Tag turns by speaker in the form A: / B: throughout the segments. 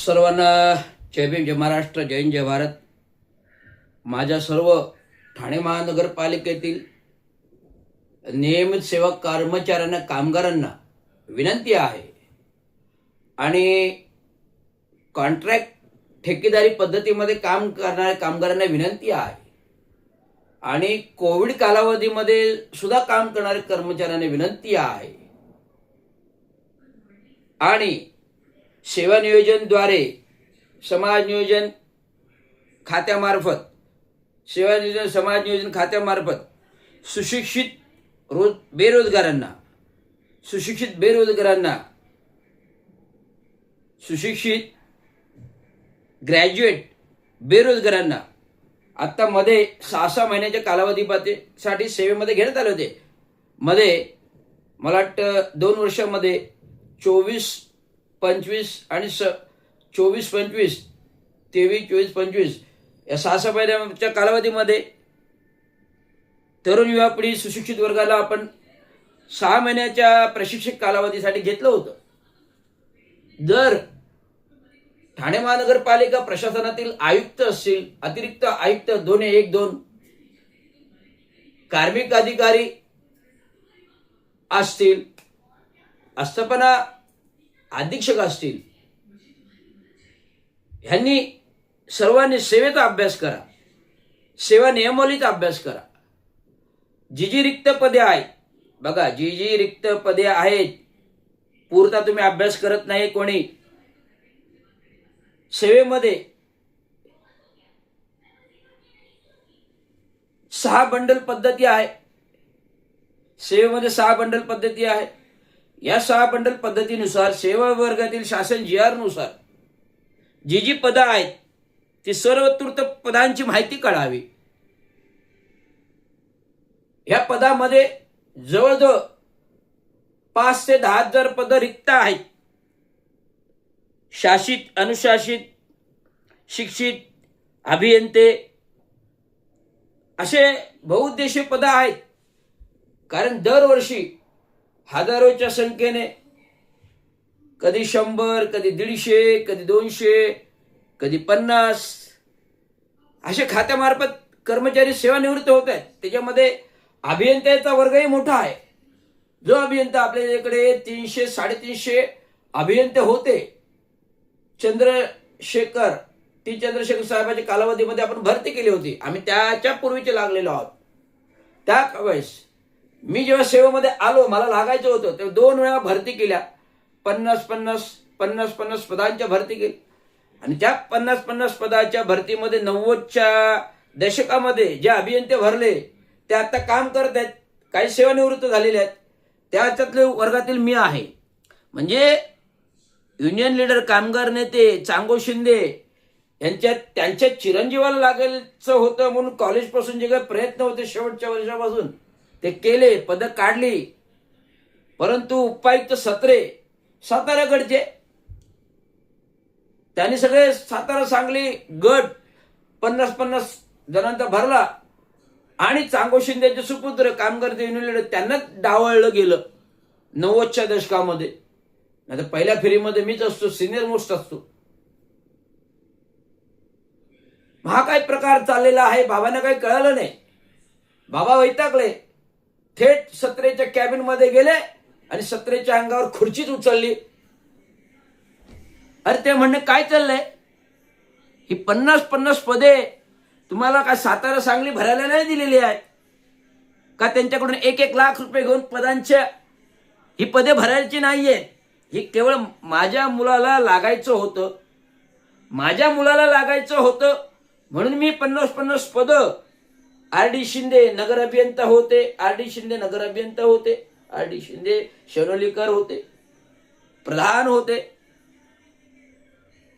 A: सर्वांना जय भीम, जय महाराष्ट्र, जय हिंद, जय भारत. माझ्या सर्व ठाणे महानगरपालिकेतील नियमित सेवा कर्मचाऱ्यांना, कामगारांना विनंती आहे आणि कॉन्ट्रॅक्ट ठेकेदारी पद्धतीमध्ये काम करणाऱ्या कामगारांना विनंती आहे आणि कोविड कालावधीमध्ये सुद्धा काम करणाऱ्या कर्मचाऱ्यांना विनंती आहे आणि सेवा नियोजनद्वारे समाज नियोजन खात्यामार्फत समाज नियोजन खात्यामार्फत सुशिक्षित बेरोजगारांना, सुशिक्षित ग्रॅज्युएट बेरोजगारांना आत्ता मध्ये 6 महिन्याच्या कालावधीसाठी सेवेमध्ये घेण्यात आले होते. मध्ये मला वाटतं 2 वर्षामध्ये 24-25 आणि 24-25, 23-24-25 या 6 महिन्याच्या कालावधीमध्ये तरुण युवा पिढी सुशिक्षित वर्गाला आपण 6 महिन्याच्या प्रशिक्षक कालावधीसाठी घेतलं होतं. जर ठाणे महानगरपालिका प्रशासनातील आयुक्त असतील, अतिरिक्त आयुक्त 2-1-2, कार्मिक अधिकारी असतील, आस्थापना अधीक्षक असतील, ह्यांनी सर्वांनी सेवेचा अभ्यास करा, सेवा नियमावलीचा अभ्यास करा. जी रिक्त पदे आहेत बघा, जी रिक्त पदे आहेत पुरता तुम्ही अभ्यास करत नाही. कोणी सेवेमध्ये 6 बंडल पद्धती आहे. सेवेमध्ये 6 बंडल पद्धती आहे. या 6 बंडल पद्धतीनुसार सेवा वर्गातील शासन GR नुसार जी पदं आहेत ती सर्वोत्कृष्ट पदांची माहिती काढावी. या पदामध्ये जवळजवळ 5 ते 10 हजार पदं रिक्त आहेत. शासित, अनुशासित, शिक्षित, अभियंते असे बहुउद्देशीय पदं आहेत. कारण दरवर्षी हजारोच्या संख्येने, कधी 100, कधी 150, कधी 200, कधी 50 असे खात्यामार्फत कर्मचारी सेवानिवृत्त होत आहेत. त्याच्यामध्ये अभियंत्याचा वर्गही मोठा आहे. जो अभियंता आपल्याकडे 300-350 अभियंते होते, चंद्रशेखर साहेबांच्या कालावधीमध्ये आपण भरती केली होती. आम्ही त्याच्या पूर्वीचे लागलेलो आहोत. त्या वेळेस मी जेव्हा सेवेमध्ये आलो, मला लागायचं होतं, तेव्हा 2 वेळा भरती केल्या. 50 पदांच्या भरती केली आणि त्या 50 पदाच्या भरतीमध्ये 90च्या दशकामध्ये जे अभियंते भरले ते आता काम करत आहेत. काही सेवानिवृत्त झालेले आहेत. त्याच्यातले वर्गातील मी आहे. म्हणजे युनियन लीडर, कामगार नेते चांगो शिंदे त्यांच्या चिरंजीवाला लागायचं होतं म्हणून कॉलेजपासून जे काही प्रयत्न होते शेवटच्या वर्षापासून ते केले, पदं काढली. परंतु उपायुक्त सत्रे साताऱ्याकडचे, त्यांनी सगळे सातारा सांगली गट 50 जणांचा भरला आणि चांगो शिंदेचे सुपुत्र कामगार युनियन लीडर त्यांना डावळलं गेलं 90च्या दशकामध्ये. नाही तर पहिल्या फेरीमध्ये मीच असतो, सिनियर मोस्ट असतो. हा काय प्रकार चाललेला आहे, बाबांना काही कळलं नाही. बाबा वैतागले, थेट सत्रेच्या कॅबिन मध्ये गेले आणि सत्रेच्या अंगावर खुर्चीच उचलली. अरे ते म्हणणे काय चाललंय, ही 50 पदे तुम्हाला काय सातारा सांगली भरायला नाही दिलेली आहेत का? त्यांच्याकडून 1-1 लाख रुपये घेऊन पदांच्या ही पदे भरायची नाहीये. ही केवळ माझ्या मुलाला लागायचं होतं म्हणून मी 50 पदं RD शिंदे नगर अभियंता होते, RD शिंदे शेनोलीकर होते, प्रधान होते,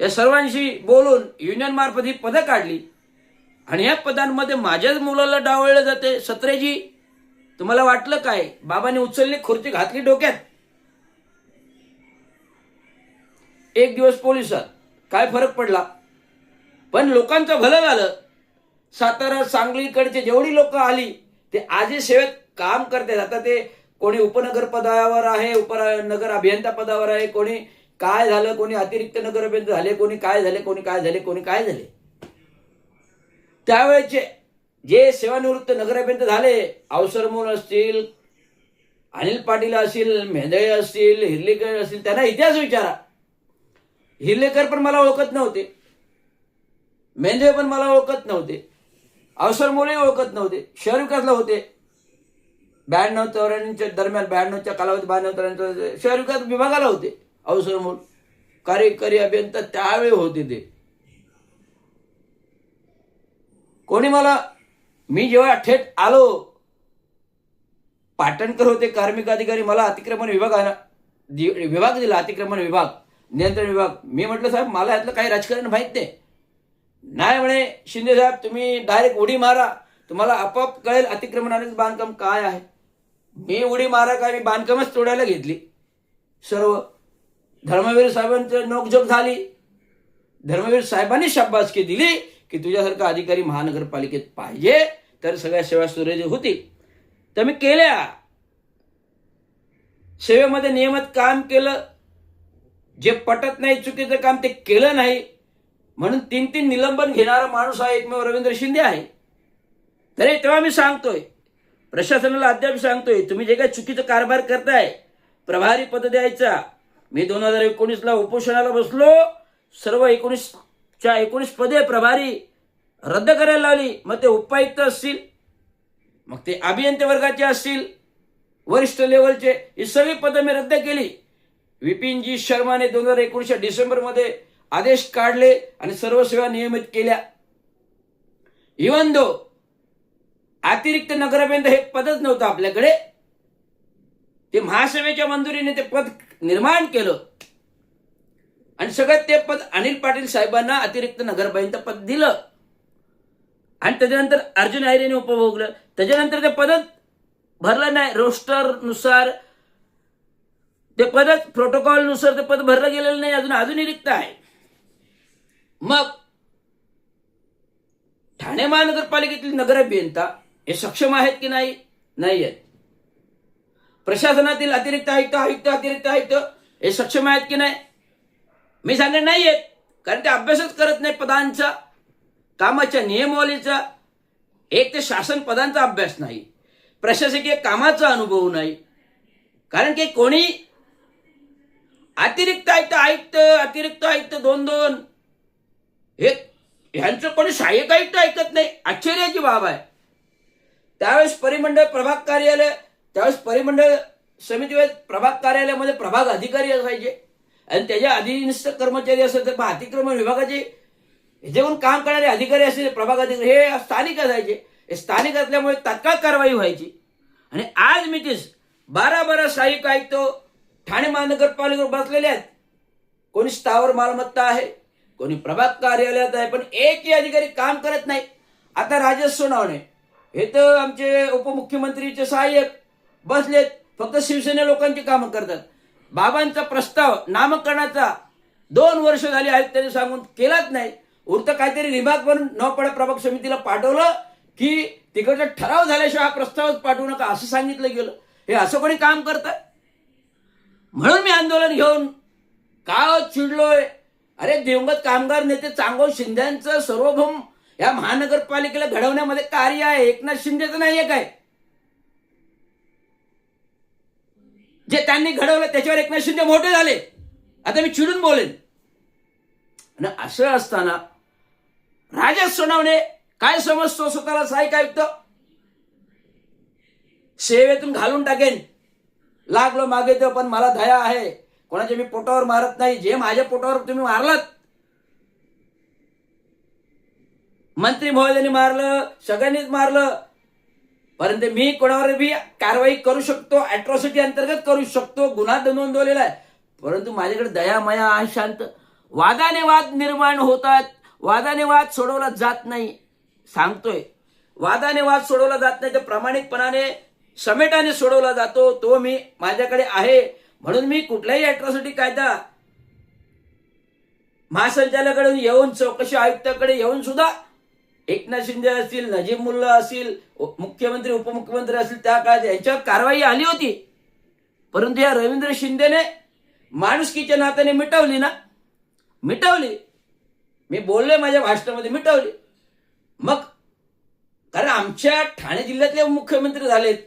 A: या सर्वांशी बोलून युनियन मार्फत ही पदं काढली आणि या पदांमध्ये माझ्याच मुलाला डावळलं जाते. सत्रेजी, तुम्हाला वाटलं काय? बाबांनी उचलली, खुर्ची घातली डोक्यात. एक दिवस पोलिसात, काय फरक पडला? पण लोकांचं भलं झालं. सातारा सांगलीकडचे जेवढी लोक आली ते आजही सेवेत काम करतात. आता ते कोणी उपनगर पदावर आहे, उपनगर अभियंता पदावर आहे, कोणी काय झालं, कोणी अतिरिक्त नगरअभियंते झाले, कोणी काय झाले, कोणी काय झाले, कोणी काय झाले. त्यावेळेचे जे सेवानिवृत्त नगरअभियंते झाले, अवसरमोल असतील, अनिल पाटील असतील, मेंदळे असतील, हिर्लेकर असतील, त्यांना इतिहास विचारा. हिर्लेकर पण मला ओळखत नव्हते, मेंदळे पण मला ओळखत नव्हते, अवसरमोलही ओळखत नव्हते, शहर विकासला होते 92-94 दरम्यान, 92च्या कालावधी 92-93 शहर विकास विभागाला होते अवसरमोल, कार्यकारी अभियंता त्यावेळी होते ते. कोणी मला, मी जेव्हा थेट आलो, पाटणकर होते कार्मिक अधिकारी, मला अतिक्रमण विभाग दिला, अतिक्रमण विभाग, नियंत्रण विभाग. मी म्हटलं साहेब मला यातलं काही राजकारण माहीत नाही म्हणे शिंदे साहेब तुम्ही डायरेक्ट उडी मारा, तुम्हाला आपोआप कळेल अतिक्रमण आणि बांधकाम काय आहे. मी उडी मारा काय, मी बांधकामच तोडायला घेतली सर्व. धर्मवीर साहेबांचं नोकझोक झाली, धर्मवीर साहेबांनी शाबासकी दिली की तुझ्यासारखा अधिकारी महानगरपालिकेत पाहिजे तर सगळ्या सेवा सुरळीत होतील. तर मी केल्या, सेवेमध्ये नियमित काम केलं, जे पटत नाही चुकीचं काम ते केलं नाही, म्हणून 3 निलंबन घेणारा माणूस हा एकमेव रवींद्र शिंदे आहे. तरी तेव्हा मी सांगतोय, प्रशासनाला अद्याप सांगतोय, तुम्ही जे काही चुकीचं कारभार करताय, प्रभारी पद द्यायचा. मी 2019ला उपोषणाला बसलो, सर्व 19 पदे प्रभारी रद्द करायला लावली. मग ते उपायुक्त असतील, मग ते अभियंते वर्गाचे असतील, वरिष्ठ लेवलचे, ही सगळी पदं मी रद्द केली. विपिनजी शर्माने 2019च्या डिसेंबरमध्ये आदेश काढले आणि सर्व सेवा नियमित केल्या. इव्हन दो अतिरिक्त नगराभियंता हे पदच नव्हतं आपल्याकडे, ते महासभेच्या मंजुरीने ते पद निर्माण केलं आणि सगळं ते पद अनिल पाटील साहेबांना अतिरिक्त नगराभियंता पद दिलं. आणि त्याच्यानंतर अर्जुन आहिरेने उपभोगलं. त्याच्यानंतर ते पदच भरलं नाही, रोस्टरनुसार ते पदच, प्रोटोकॉलनुसार ते पद भरलं गेलेलं नाही, अजूनही रिक्त आहे. मग ठाणे महानगरपालिकेतील नगराभियंता हे सक्षम आहेत की नाही? नाही आहेत. प्रशासनातील अतिरिक्त आयुक्त हे सक्षम आहेत की नाही? मी सांगेन नाही आहेत, कारण ते अभ्यासच करत नाही पदांचा, कामाच्या नियमावलीचा. एक ते शासन पदांचा अभ्यास नाही, प्रशासकीय कामाचा अनुभव नाही. कारण की कोणी अतिरिक्त आयुक्त 2 हे ह्यांचं कोणी सहाय्यक आयुक्त ऐकत नाही, आश्चर्याची बाब आहे. त्यावेळेस परिमंडळ प्रभाग कार्यालय, त्यावेळेस परिमंडळ समिती प्रभाग कार्यालयामध्ये प्रभाग अधिकारी असायचे आणि त्याच्या अधीनस्थ कर्मचारी असायचे. अतिक्रमण विभागाचे जेवण काम करणारे अधिकारी असायचे, प्रभाग अधिकारी हे स्थानिक असायचे. हे स्थानिक असल्यामुळे तात्काळ कारवाई व्हायची. आणि आज मी तेच 12 सहाय्यक आयुक्त ठाणे महानगरपालिकेवर बसलेले आहेत. कोणी स्थावर मालमत्ता आहे, कोणी प्रभाग कार्यालयात आहे, पण एकही अधिकारी काम करत नाही. आता राजेश सोनावणे हे तर आमचे उपमुख्यमंत्रीचे सहाय्यक बसलेत, फक्त शिवसेना लोकांची कामं करतात. बाबांचा प्रस्ताव नामकरणाचा 2 वर्ष झाली आयुक्तांनी सांगून केलाच नाही. उरतं काहीतरी विभाग म्हणून नवपाडा प्रभाग समितीला पाठवलं की तिकडचा ठराव झाल्याशिवाय हा प्रस्तावच पाठवू नका असं सांगितलं गेलं. हे असं कोणी काम करतात? म्हणून मी आंदोलन घेऊन का चिडलोय. अरे दिवंगत कामगार नेते चांगो शिंदेचं सार्वभौम या महानगरपालिकेला घडवण्यामध्ये कार्य आहे, एकनाथ शिंदेचं नाहीये काय? जे त्यांनी घडवलं त्याच्यावर एकनाथ शिंदे मोठे झाले. आता मी चिडून बोलेन. आणि असं असताना राजेश सोनावणे काय समजतो स्वतःला सहाय्यक आयुक्त? सेवेतून घालून टाकेन, लागलो मागे तो, पण मला दया आहे, कोणाच्या मी पोटावर मारत नाही. जे माझ्या पोटावर तुम्ही मारलात, मंत्री महोदयांनी मारलं, सगळ्यांनीच मारलं, परंतु मी कोणावर भी कारवाई करू शकतो, अॅट्रॉसिटी अंतर्गत करू शकतो, गुन्हा नोंदवलेला आहे. परंतु माझ्याकडे दया माया आहे, शांत. वादाने वाद निर्माण होतात, वादाने वाद सोडवला जात नाही. सांगतोय, वादाने वाद सोडवला जात नाही, तर प्रामाणिकपणाने समेटाने सोडवला जातो. तो मी माझ्याकडे आहे. म्हणून मी कुठलाही अॅट्रॉसिटी कायदा महासंचालकाकडून येऊन, चौकशी आयुक्ताकडे येऊन सुद्धा एकनाथ शिंदे असतील, नजीब मुल्ला असतील, मुख्यमंत्री उपमुख्यमंत्री असतील, त्या काळात यांच्यावर कारवाई आली होती. परंतु या रवींद्र शिंदेने माणुसकीच्या नात्याने मिटवली ना, मिटवली. मी बोललोय माझ्या भाषणामध्ये, मिटवली. मग कारण आमच्या ठाणे जिल्ह्यातले मुख्यमंत्री झालेत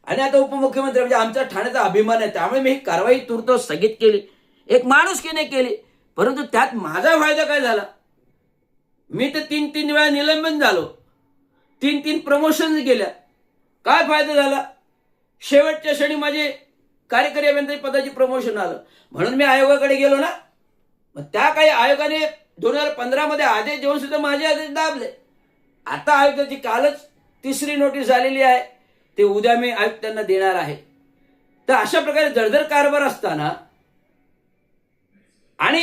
A: आणि आता उपमुख्यमंत्री, म्हणजे आमचा ठाण्याचा अभिमान आहे. त्यामुळे मी ही कारवाई तूर्त स्थगित केली, एक माणुसकीने केली. परंतु त्यात माझा फायदा काय झाला? मी तर 3-3 वेळा निलंबन झालो, 3-3 प्रमोशन गेल्या. काय फायदा झाला? शेवटच्या क्षणी माझे कार्यकारी अभियंता पदाची प्रमोशन आलं. म्हणून मी आयोगाकडे गेलो ना. मग त्या काही आयोगाने 2015 मध्ये आदेश देऊन सुद्धा माझे आदेश दाबले. आता आयुक्ताची कालच 3री नोटीस आलेली आहे, ते उद्या मी आयुक्तांना देणार आहे. तर अशा प्रकारे जळजळ कारभार असताना आणि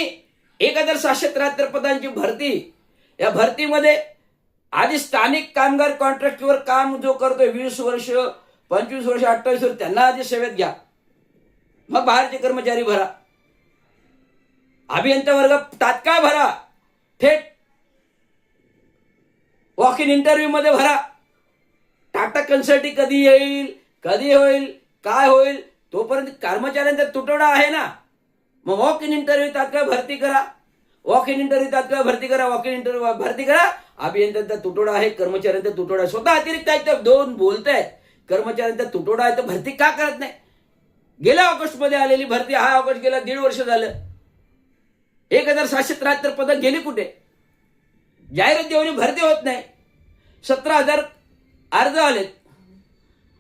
A: 1773 पदांची भरती, या भरतीमध्ये आधी स्थानिक कामगार कॉन्ट्रॅक्टवर काम जो करतोय 20 वर्ष, 25 वर्ष, 28 वर्ष, त्यांना आधी सेवेत घ्या. मग बाहेरचे कर्मचारी भरा. अभियंता वर्ग तात्काळ भरा, थेट वॉक इन इंटरव्ह्यू मध्ये भरा. टाटा कन्सल्टिंग कधी येईल, कधी होईल, काय होईल, तोपर्यंत कर्मचाऱ्यांचा तुटवडा आहे ना. मग वॉक इन इंटरव्ह्यू तात्काळ भरती करा, वॉक इन इंटरव्ह्यू तात्काळ भरती करा, वॉक इन इंटरव्ह्यू भरती करा. अभियंत्यांचा तुटवडा आहे, कर्मचाऱ्यांचा तुटवडा आहे. स्वतः अतिरिक्त आहेत, दोन बोलतायत कर्मचाऱ्यांचा तुटवडा आहे, तर भरती का करत नाही? गेल्या ऑगस्टमध्ये आलेली भरती, हा ऑगस्ट गेला, 1.5 वर्ष झालं. 1773 पदं गेली कुठे? जाहिरात देऊन भरती होत नाही. 17,000 अर्ज आलेत,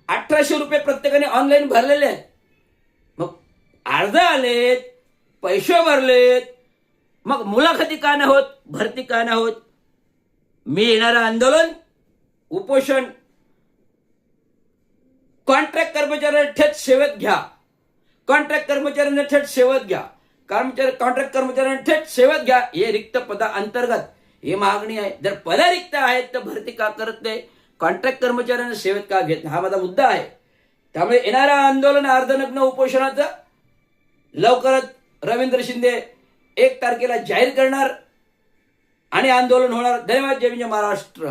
A: 1,800 रुपये प्रत्येकाने ऑनलाईन भरलेले आहेत. मग अर्ज आलेत, पैसे भरलेत, मग मुलाखती का नाही होत, भरती का नाही होत? मी येणारं आंदोलन, उपोषण, कॉन्ट्रॅक्ट कर्मचाऱ्यांना थेट सेवेत घ्या, कॉन्ट्रॅक्ट कर्मचाऱ्यांना थेट सेवेत घ्या, कॉन्ट्रॅक्ट कर्मचाऱ्यांना थेट सेवेत घ्या. हे रिक्त पदा अंतर्गत ही मागणी आहे. जर पदं रिक्त आहेत तर भरती का करत नाही, कॉन्ट्रॅक्ट कर्मचाऱ्यांना सेवेत का घेत नाही, हा माझा मुद्दा आहे. त्यामुळे येणारा आंदोलन अर्धनग्न उपोषणाचं लवकरच रवींद्र शिंदे 1 तारखेला जाहीर करणार आणि आंदोलन होणार. धन्यवाद. जय हिंद, जय महाराष्ट्र.